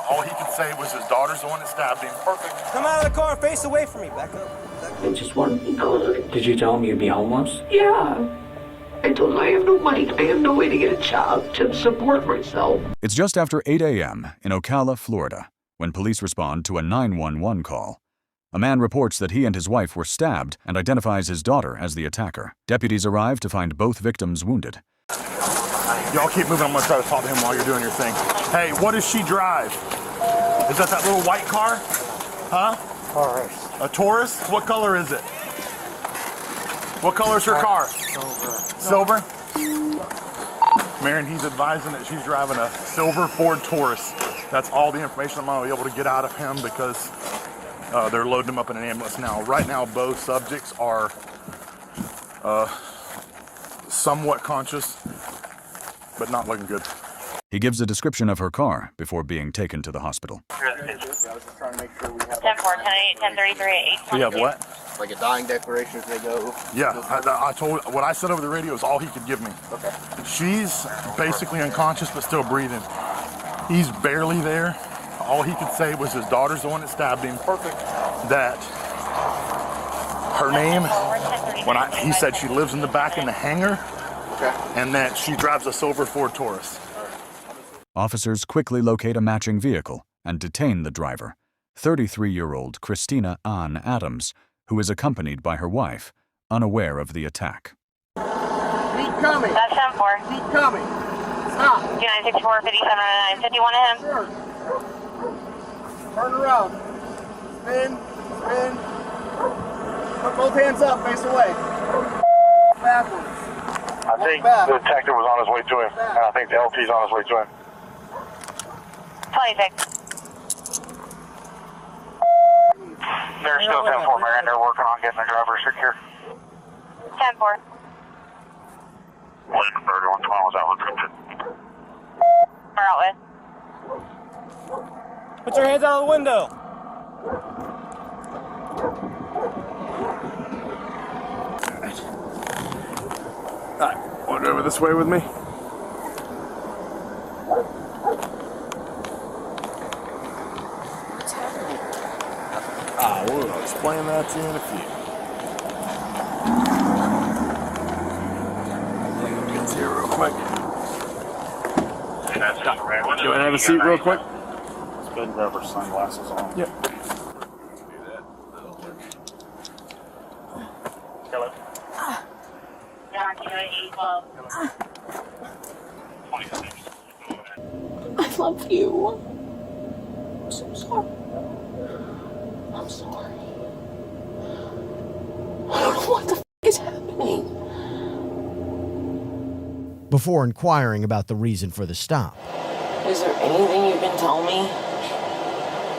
All he could say was his daughter's the one that stabbed him. Perfect. Come out of the car, face away from me. Back up. I just wanted to know. Did you tell him you'd be homeless? Yeah. I told him I have no money. I have no way to get a job to support myself. It's just after 8 a.m. in Ocala, Florida, when police respond to a 911 call. A man reports that he and his wife were stabbed and identifies his daughter as the attacker. Deputies arrive to find both victims wounded. Y'all keep moving. I'm going to try to talk to him while you're doing your thing. Hey, what does she drive? Is that little white car? Huh? Taurus. A Taurus? What color is it? What color is her car? Silver. Silver? Marion, he's advising that she's driving a silver Ford Taurus. That's all the information I'm going to be able to get out of him because they're loading him up in an ambulance now. Right now, both subjects are somewhat conscious, but not looking good. He gives a description of her car before being taken to the hospital. 10-4, 10-8, 10-33, 8. We have what? Like a dying declaration as they go? Yeah, I told, what I said over the radio is all he could give me. Okay. She's basically unconscious but still breathing. He's barely there. All he could say was his daughter's the one that stabbed him. Perfect. That her name, he said she lives in the back in the hangar, Okay. and that she drives a silver Ford Taurus. Officers quickly locate a matching vehicle and detain the driver, 33-year-old Christina Anne Adams, who is accompanied by her wife, unaware of the attack. Keep coming. That's 10-4. Keep coming. Stop. 2964, 5799, 51 to him. Sure. Turn around. Spin. Spin. Put both hands up. Face away. Backwards. I think the detective was on his way to him, and I think the LP's on his way to him. 26. They're still 10-4, Marion. They're working on getting the driver secure. 10-4. Lincoln 31 was out with We're out with. Put your hands out of the window. All right, want to go over this way with me? We'll explain that to you in a few. Get here real quick. You want to have a seat real quick? Let's go ahead and grab our sunglasses on. Yep. Hello. I love you. I'm so sorry. I'm sorry. I don't know what the f is happening. Before inquiring about the reason for the stop. Is there anything you can tell me?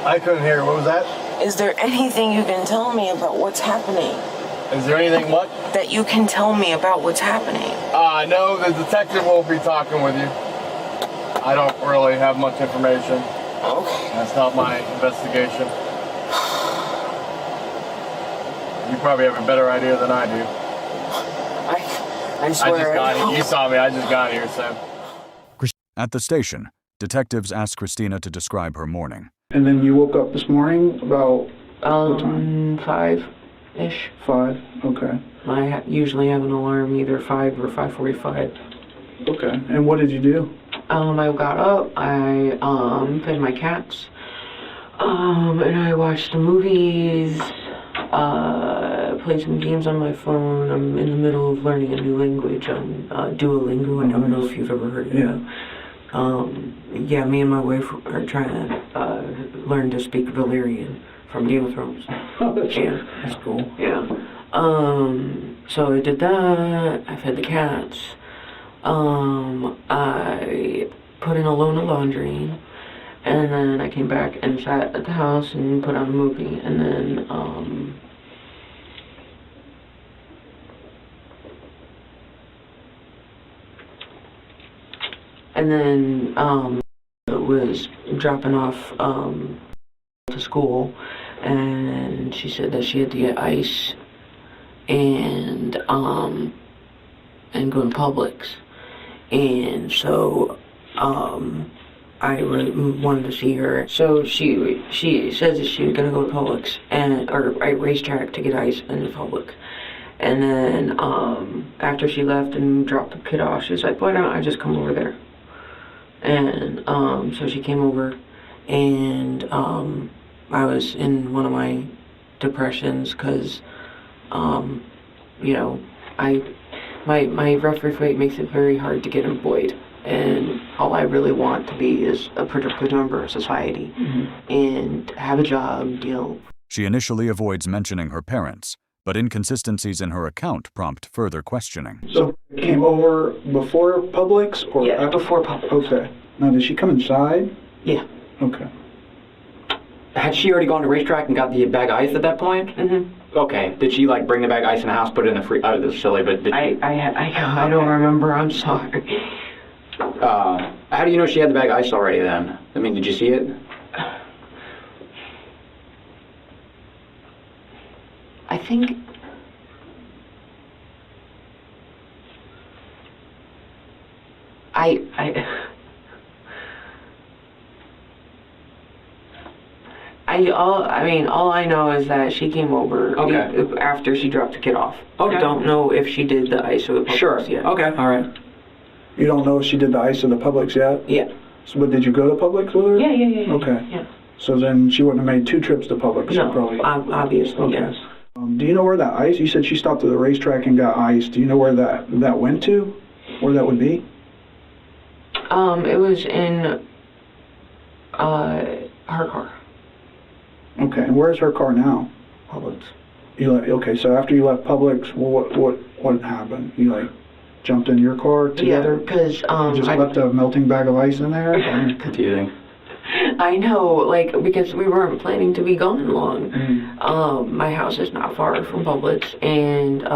I couldn't hear. What was that? Is there anything you can tell me about what's happening? Is there anything what? That you can tell me about what's happening? No, the detective won't be talking with you. I don't really have much information. Okay. That's not my investigation. You probably have a better idea than I do. I swear. I just got here. You saw me. I just got here, so. At the station, detectives ask Christina to describe her morning. And then you woke up this morning about what time? 5-ish. 5, okay. I usually have an alarm either 5 or 5:45. Okay, and what did you do? I got up, I fed my cats, and I watched the movies, played some games on my phone. I'm in the middle of learning a new language on Duolingo. I don't know if you've ever heard of it. Yeah, me and my wife are trying to learn to speak Valyrian from Game of Thrones. Oh, that's cool. Yeah. So I did that. I fed the cats. I put in a load of laundry, and then I came back and sat at the house and put on a movie, and then was dropping off to school, and she said that she had to get ice and go to Publix. And so I really wanted to see her. So she says that she was gonna go to Publix or a racetrack to get ice in the Publix. And then after she left and dropped the kid off, she was like, "Why don't I just come over there?" And so she came over, and I was in one of my depressions because, you know, my rough rate makes it very hard to get employed. And all I really want to be is a productive member of society and have a job, you know. She initially avoids mentioning her parents, but inconsistencies in her account prompt further questioning. So came over before Publix or Yeah, after? before Publix. Okay. Now, did she come inside? Yeah. Okay. Had she already gone to racetrack and got the bag of ice at that point? Mm-hmm. Okay. Did she like bring the bag of ice in the house, put it in the this is silly, but did I don't remember. I'm sorry. how do you know she had the bag of ice already then? I mean, did you see it? I think all I know is that she came over after she dropped the kid off. Okay. I don't know if she did the ice or the Publix Sure. yet. Okay. All right. You don't know if she did the ice in the Publix yet? Yeah. So, but did you go to Publix with her? Yeah. Okay. Yeah. So then she wouldn't have made 2 trips to Publix. No, probably. obviously, yes. Do you know where that ice? You said she stopped at the racetrack and got ice. Do you know where that went to? Where that would be? It was in her car. Okay. And where's her car now? Publix. Okay. So after you left Publix, what happened? You like jumped in your car together? Yeah, because You just left a melting bag of ice in there? Confusing. I know, like, because we weren't planning to be gone long. My house is not far from Publix, and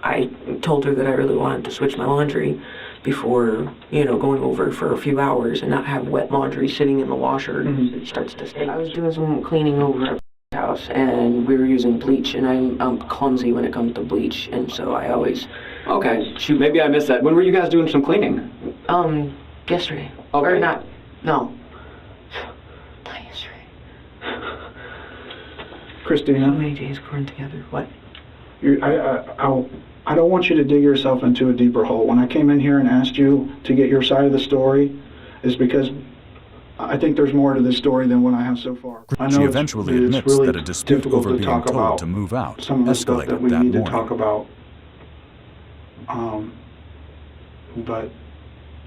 I told her that I really wanted to switch my laundry before, you know, going over for a few hours and not have wet laundry sitting in the washer. It starts to stink. I was doing some cleaning over at the house, and we were using bleach, and I'm clumsy when it comes to bleach, and so I always... Okay. Shoot, maybe I missed that. When were you guys doing some cleaning? Yesterday. Okay. Or not, no. Not yesterday. Christina? How many days going together? What? I don't want you to dig yourself into a deeper hole. When I came in here and asked you to get your side of the story, is because I think there's more to this story than what I have so far. She eventually admits really that a dispute over being told to move out some of the stuff that escalated we that need morning. to talk about. But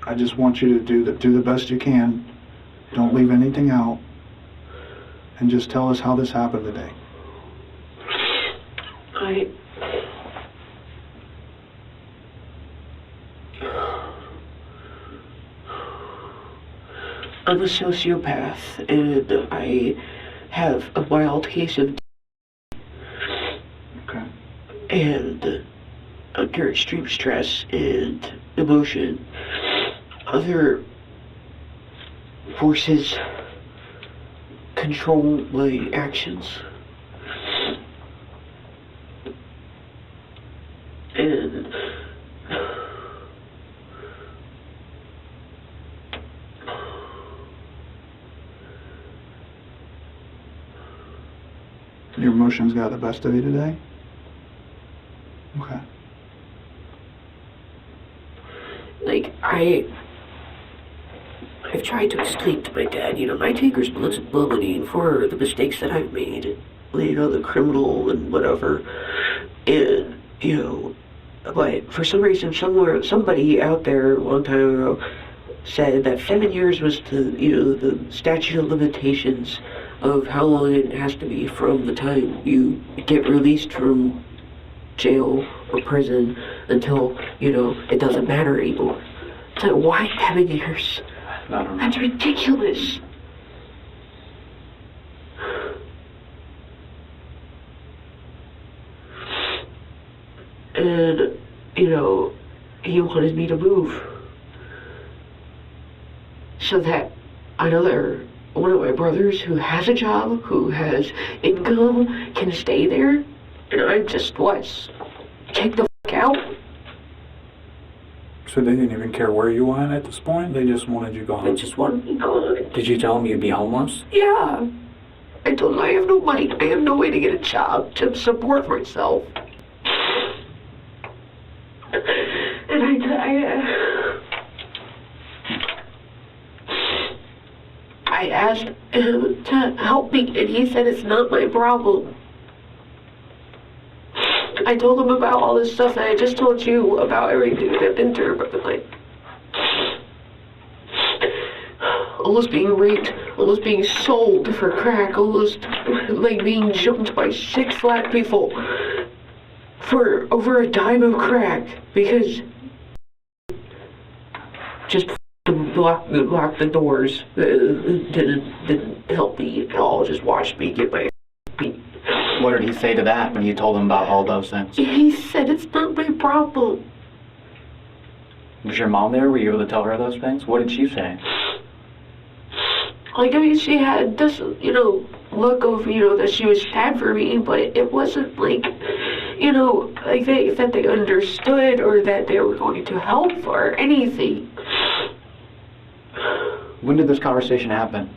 I just want you to do the best you can. Don't leave anything out, and just tell us how this happened today. I'm a sociopath, and I have a mild case of and under extreme stress and emotion, other forces control my actions. And your emotions got the best of you today? Okay. Like, I've tried to explain to my dad, you know, I take responsibility for the mistakes that I've made, you know, the criminal and whatever, and, you know, but for some reason, somebody out there a long time ago said that 7 years was the statute of limitations of how long it has to be from the time you get released from jail or prison until, you know, it doesn't matter anymore. It's like, why 7 years? I don't know. That's ridiculous. And, you know, he wanted me to move so that one of my brothers who has a job, who has income, can stay there. And I just was. Check the f*** out. So they didn't even care where you went at this point? They just wanted you gone? They just wanted me gone. Did you tell him you'd be homeless? Yeah. I told him I have no money. I have no way to get a job to support myself. And I asked him to help me, and he said it's not my problem. I told him about all this stuff that I just told you about everything that I've been through, but like, almost being raped, almost being sold for crack, almost like being jumped by 6 black people for over a dime of crack because just block the doors didn't help me at all. Just watched me get my beat. What did he say to that when you told him about all those things? He said it's not my problem. Was your mom there? Were you able to tell her those things? What did she say? Like, I mean, she had this, look of, that she was sad for me, but it wasn't like, like that they understood or that they were going to help or anything. When did this conversation happen?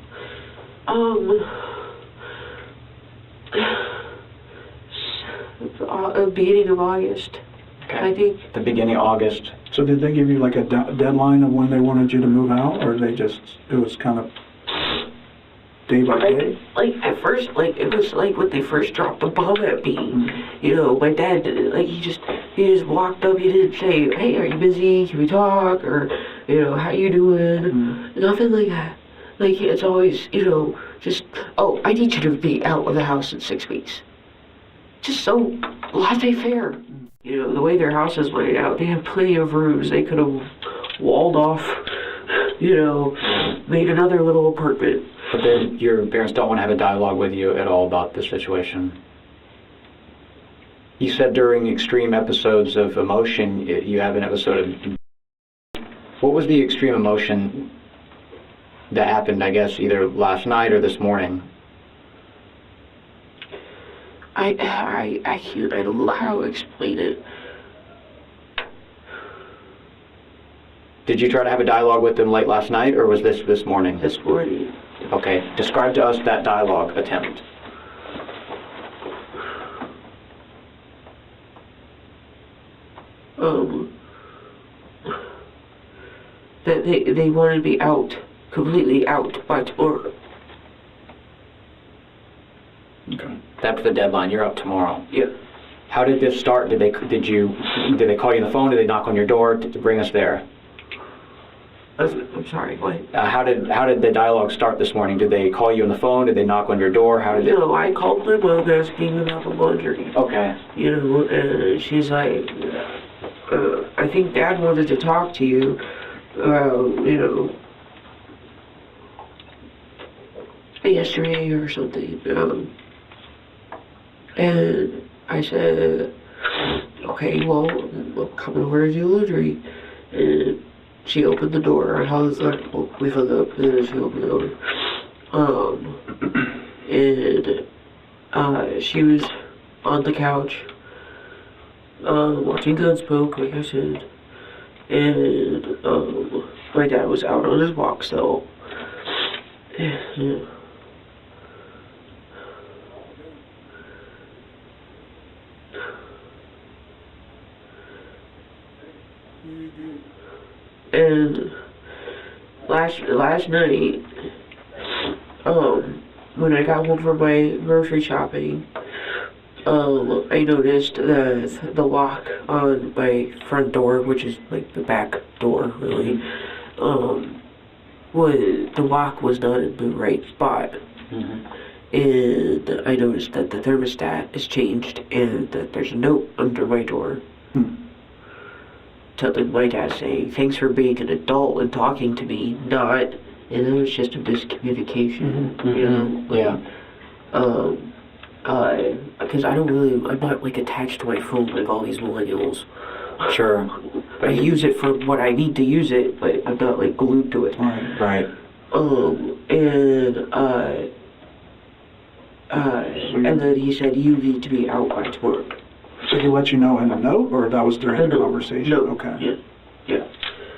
Beginning of August, okay. I think. The beginning of August. So did they give you like a deadline of when they wanted you to move out, or it was kind of day by day? Like at first, it was like when they first dropped the bomb at me. My dad, he just walked up. He didn't say, "Hey, are you busy? Can we talk?" Or, how you doing? Nothing like that. Like it's always, just, "Oh, I need you to be out of the house in 6 weeks." Just so laissez-faire. The way their house is laid out, they have plenty of rooms. They could have walled off, made another little apartment. But then your parents don't want to have a dialogue with you at all about this situation. You said during extreme episodes of emotion, you have an episode of... What was the extreme emotion that happened, I guess, either last night or this morning? I can't, I don't know how to explain it. Did you try to have a dialogue with them late last night, or was this morning? This morning. Okay, describe to us that dialogue attempt. That they wanted to be out, completely out by tomorrow. Okay. That's the deadline. You're up tomorrow. Yeah. How did this start? Did they call you on the phone? Did they knock on your door to bring us there? I'm sorry, what? How did the dialogue start this morning? Did they call you on the phone? Did they knock on your door? How did it? No, I called my mom asking about the laundry. Okay. And she's like, I think Dad wanted to talk to you. Yesterday or something. And I said, okay, well, we'll come over to do laundry. And she opened the door. I was like, well, we hung up, and then she opened the door. And she was on the couch, watching Gunsmoke, like I said. And my dad was out on his walk, so yeah. And last night, when I got home from my grocery shopping, I noticed that the lock on my front door, which is like the back door, really, the lock was not in the right spot. Mm-hmm. And I noticed that the thermostat is changed and that there's a note under my door. Telling my dad saying, thanks for being an adult and talking to me, not, and it was just a miscommunication, Mm-hmm. because I'm not like attached to my phone like all these millennials. Sure. I use it for what I need to use it, but I'm not like glued to it. Right. And then he said, you need to be out by tomorrow. Did he let you know in a note, or that was during the conversation? No. Okay. Yeah.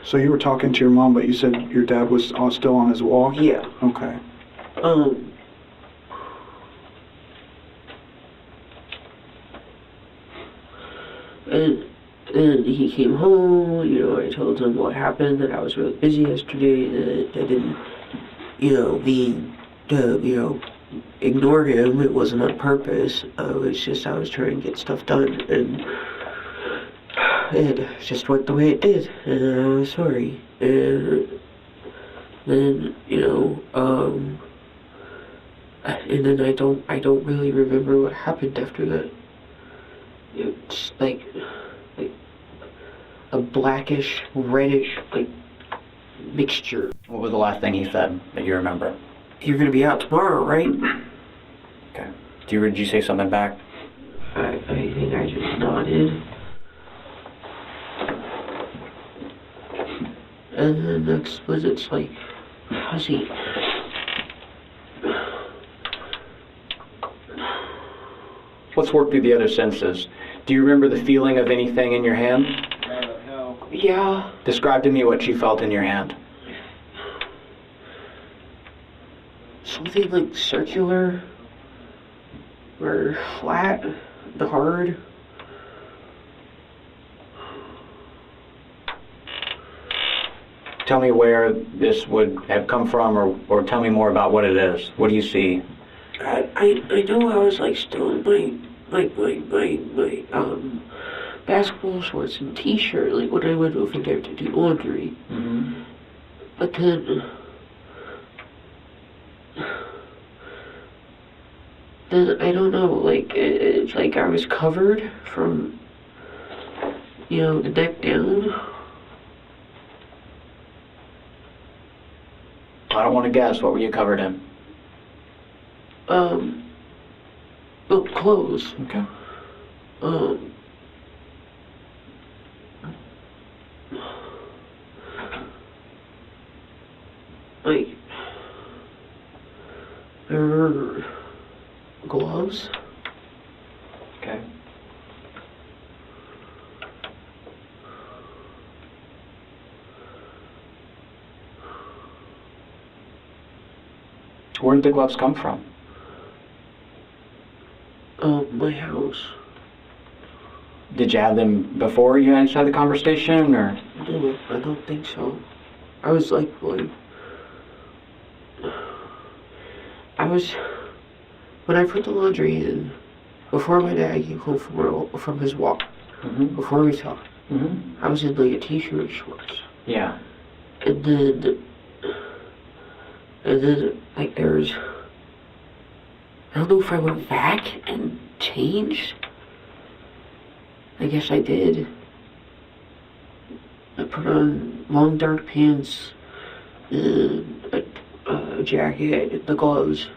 So you were talking to your mom, but you said your dad was still on his walk? Yeah. Okay. And he came home, you know, I told him what happened, that I was really busy yesterday, that I didn't, you know, ignored him. It wasn't on purpose. It's just I was trying to get stuff done, and it just went the way it did, and I was sorry. And then, you know, and then I don't really remember what happened after that. It's like a blackish, reddish, like, mixture. What was the last thing he said that you remember? You're gonna be out tomorrow, right? Okay. Did you say something back? I think I just nodded. And then next was it's like fuzzy. Let's work through the other senses. Do you remember the feeling of anything in your hand? Yeah. Describe to me what you felt in your hand. Something like circular or flat, hard. Tell me where this would have come from, or tell me more about what it is. What do you see? I know I was like still in my basketball shorts and t-shirt, like when I went over there to do laundry. Mm-hmm. But then I don't know, like it's like I was covered from, you know, the neck down. I don't want to guess. What were you covered in? Well, clothes. Okay. Like, there were gloves. Okay. Where did the gloves come from? My house. Did you have them before you had the conversation, or? No, I don't think so. I was like, when I put the laundry in, before my dad came home from his walk, Mm-hmm. before we talked, Mm-hmm. I was in like a t-shirt and shorts. Yeah. And then like there's, I don't know if I went back and changed. I guess I did. I put on long dark pants, and a jacket, and the gloves.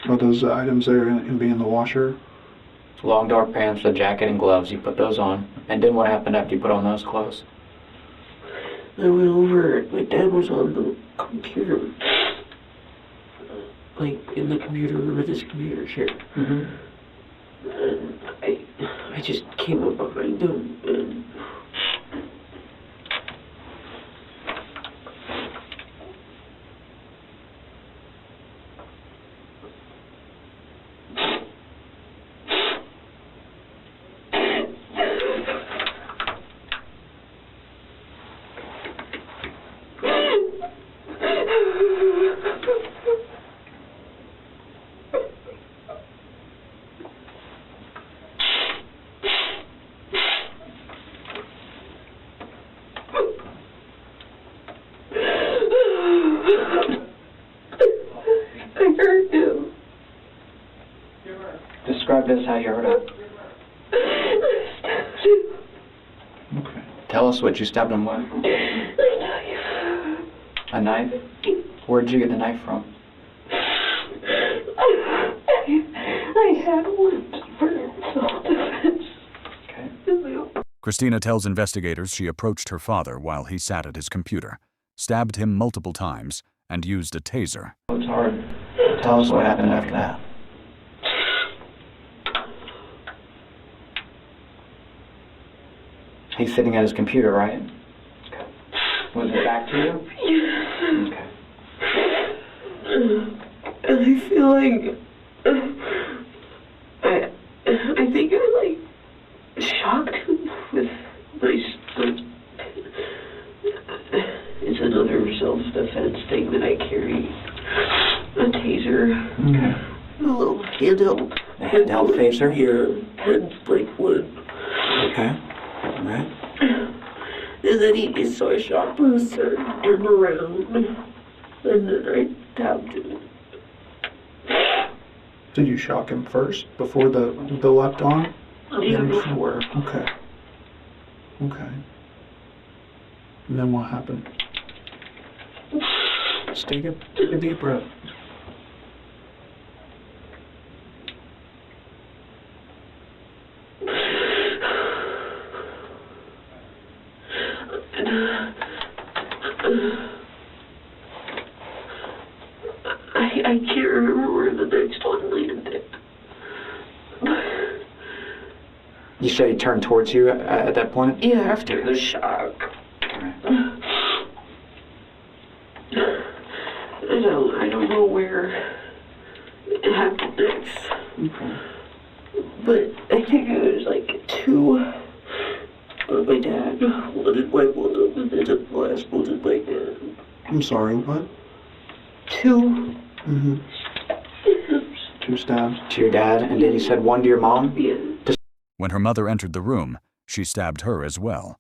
Are those items there and be in the washer? Long dark pants, a jacket, and gloves. You put those on. And then what happened after you put on those clothes? I went over, my dad was on the computer. Like, in the computer room with his computer chair. Mm-hmm. And I just came up behind him and Describe this how you heard it. Okay. Tell us what you stabbed him with. A knife? Where'd you get the knife from? I had one for self-defense. Okay. Christina tells investigators she approached her father while he sat at his computer, stabbed him multiple times, and used a taser. It's hard. Tell us what happened after that. He's sitting at his computer, right? Okay. Was it back to you? Yeah. Okay. And I feel like I think I like shocked him with my it's another self-defense thing that I carry. A taser. Okay. A little handheld. A handheld taser? Here. And like wood. Okay. All right. And then he saw a shot booster turned around. And then I tapped him. Did you shock him first before the left arm? Yeah, before. Okay. Okay. And then what happened? Just take a deep breath. I can't remember where the next one landed. You say he turned towards you at that point? Yeah, after the shock. I don't know where it happened next. Okay. But I think it was like two on my dad, one in my mom, and then the last one in my dad. I'm sorry, what? Two. Mm-hmm. 2 stabs. To your dad, and then you said one to your mom? Yeah. When her mother entered the room, she stabbed her as well.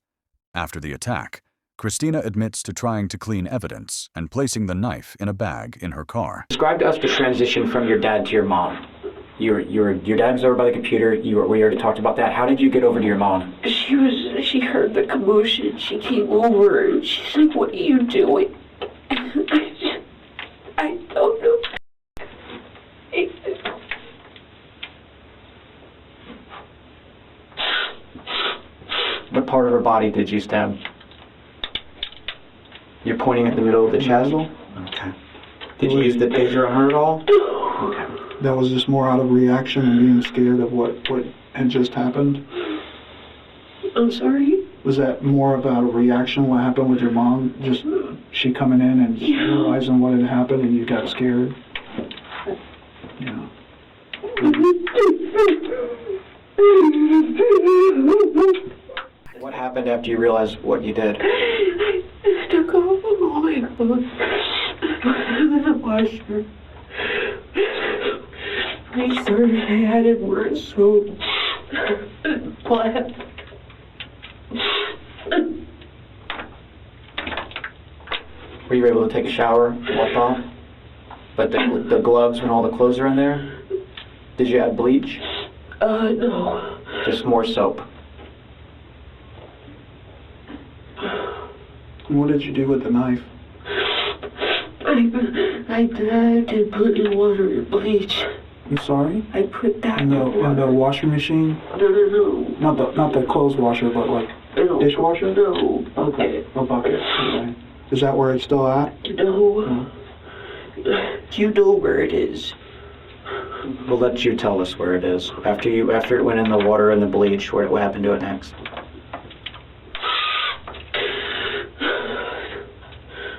After the attack, Christina admits to trying to clean evidence and placing the knife in a bag in her car. Describe to us the transition from your dad to your mom. Your dad was over by the computer. We already talked about that. How did you get over to your mom? She heard the commotion. She came over and she's like, "What are you doing?" I don't know. What part of her body did you stab? You're pointing at the middle of the chest? Okay. Did you use the taser on her at all? Okay. That was just more out of reaction and being scared of what had just happened? I'm sorry? Was that more about a reaction, what happened with your mom? Just she coming in and realizing what had happened and you got scared? Yeah. What happened after you realized what you did? I took off all my clothes. In the washer. I started, I had it where it's so black. Were you able to take a shower, walk off? But the gloves when all the clothes are in there? Did you add bleach? No. Just more soap. What did you do with the knife? I did put in water and bleach. I'm sorry? I put that In the washing machine? No. Not the clothes washer, but like dishwasher? No, bucket. A bucket. Okay. Is that where it's still at? No. You know where it is. We'll let you tell us where it is. After it went in the water and the bleach, what happened to it next?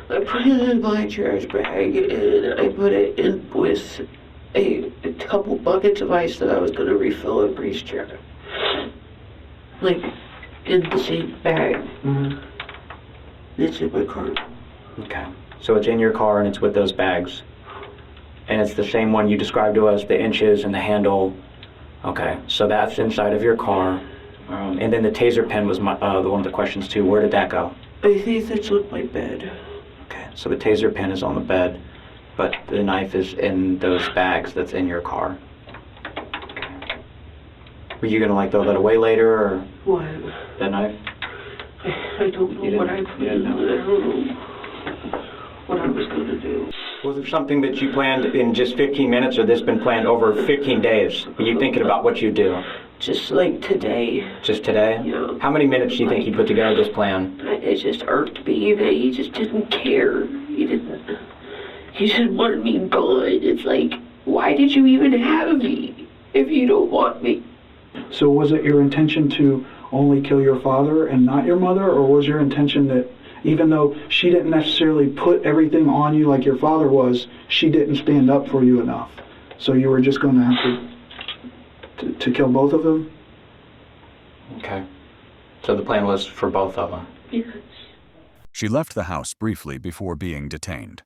I put it in my trash bag and I put it in with a couple buckets of ice that I was going to refill in Breeze jar. Like, in the same bag. Mm-hmm. It's in my car. Okay. So it's in your car and it's with those bags. And it's the same one you described to us, the inches and the handle. Okay. So that's inside of your car. And then the taser pen was the one of the questions too. Where did that go? I think that's on my bed. Okay. So the taser pen is on the bed, but the knife is in those bags that's in your car. Okay. Were you gonna throw that away later, or What? that knife? I don't know what I put in there. I don't know what I was going to do. Was it something that you planned in just 15 minutes, or this been planned over 15 days? Were you thinking about what you do? Just like today. Just today? Yeah. How many minutes do you think you put together this plan? It just irked me that he just didn't care. He just wanted me gone. It's like, why did you even have me if you don't want me? So was it your intention to only kill your father and not your mother, or was your intention that even though she didn't necessarily put everything on you like your father was, she didn't stand up for you enough? So you were just going to have to kill both of them? Okay. So the plan was for both of them. She left the house briefly before being detained.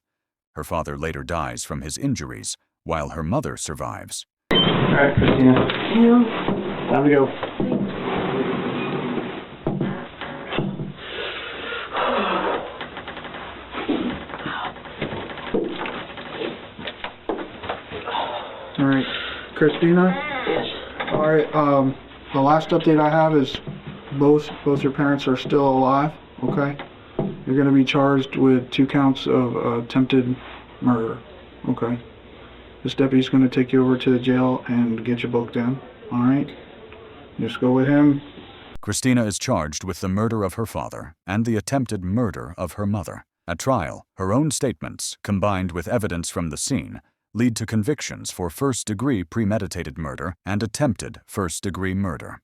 Her father later dies from his injuries, while her mother survives. All right, Christina. Time to go. All right, Christina? All right, the last update I have is both your parents are still alive, okay? You're going to be charged with 2 counts of attempted murder, okay? This deputy's going to take you over to the jail and get you booked in, all right? Just go with him. Christina is charged with the murder of her father and the attempted murder of her mother. At trial, her own statements, combined with evidence from the scene, lead to convictions for first-degree premeditated murder and attempted first-degree murder.